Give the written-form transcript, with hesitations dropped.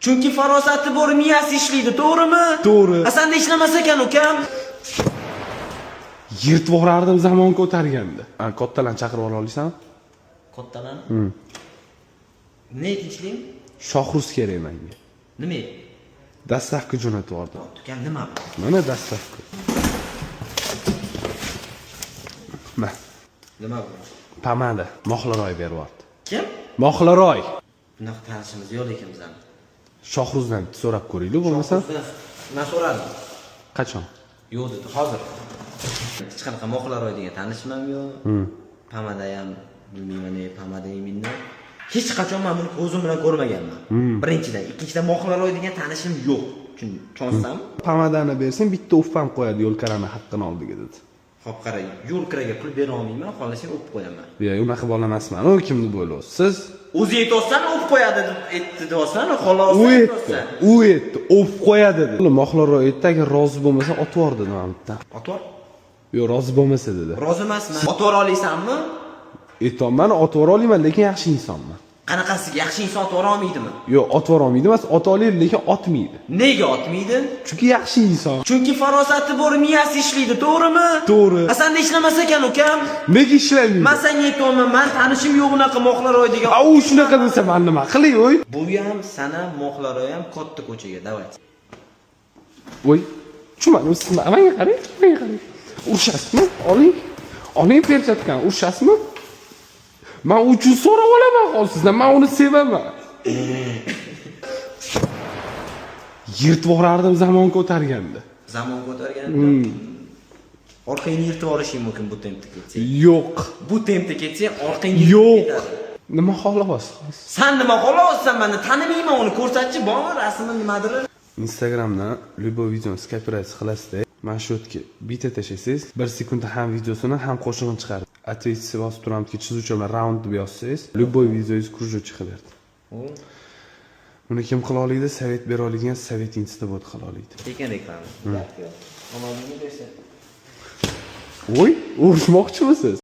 Chunki farosati bor, miyasi ishlaydi, to'g'rimi? To'g'ri. Asanda ishlamas ekan ukam. Yirtib yuborardim zamon ko'targanda. Kattalarni chaqirib ola olasanmi? Kattalarni? Ne tinchlik? Shohruz kerak menga. Nima? Dastavka jo'natib yubordim. Ukam nima bu? Mana dastavka. Mana. Nima bu? Pomada, Mohlaroy berib yubordi. Kim? Mohlaroy. Bunaqa tanishimiz yo'q lekin bizdan. Shohruzdan so'rab ko'raylik bo'lmasa. Men so'radim. Qachon? Yo'q dedi, hozir. Hech qanaqa Mohlaroy degan tanishim ham yo'q. Pomada ham bilmayman, pomada yemindan. Hech qachon men buni ko'zim bilan ko'rmaganman. Birinchidan, ikkinchidan Mohlaroy degan tanishim yo'q. Tushuntsam? Pomadani bersang, bitta uffam qo'yadi yo'lkarani haqqini oldiga dedi. Xo'p qarang, yo'lkiraga pul bera olmayman, xohlasang o'pib qo'yaman. Yo'q, unaqa bola emasman. U kimni bo'lyapsiz? Siz o'zi aytsan o'pib qo'yadi deb aytdi deysan, xolos aytsan. U aytdi, o'pib qo'yadi dedi. Mohlaroy aytdi, agar rozi bo'lmasa otib yubor dedi mendan. Otib yubor? Yo'q, rozi bo'lmasa dedi. Rozi emasman. Otib yubora olasanmi? Aytolman, otib yubora olmayman, lekin yaxshi insonman. Qanaqasiga yaxshi inson otib yubora olmaydimi? Yo'q, otib yubora olmaydi emas, ota oladi, lekin otmaydi. Nega otmaydi? Chunki yaxshi inson. Chunki farosati bor, miyasi ishlaydi, to'g'rimi? To'g'ri. Asanda ishlamas ekan ukam. Nega ishlamaydi? Men senga aytayman, men tanishim yo'q unaqa Mohlaroy degan. U shunaqa desa, men nima qilay, o'y? Bu ham sana Mohlaroy ham katta ko'chaga, davlat. Voy, tushunmadim, siz menga qarang, menga qarang. Urishasizmi? Oling. Oling perchatkan, urishasizmi? Men uchun so'rab olaman hozir sizdan, men uni sevaman. Yirtib yuborardim zamon ko'targanda. Zamon ko'targanda? Orqangni yirtib olishing mumkin bu tempda ketsang. Yo'q. Bu tempda ketsang orqangni yirtib ketadi. Nima xohlayapsiz? Sen nima xohlayapsan? Meni tanimayman, uni ko'rsatchi, bormi rasmim nimadir? Instagramdan любой videoni skopировать qilasizda, mana shu yerga bitta tashlasangiz, 1 sekundda ham videosini, ham qo'shig'ini chiqaradi. Ответьте bosib turamizki, chizuvchi bilan round deb yozsangiz, любой videongiz кружочек qilyapti. Uni kim qila oladi? Savet bera oladigan savetingiz deb qila oladi. Tekin reklama. Omadingni bersa. Voy, urishmoqchimisiz?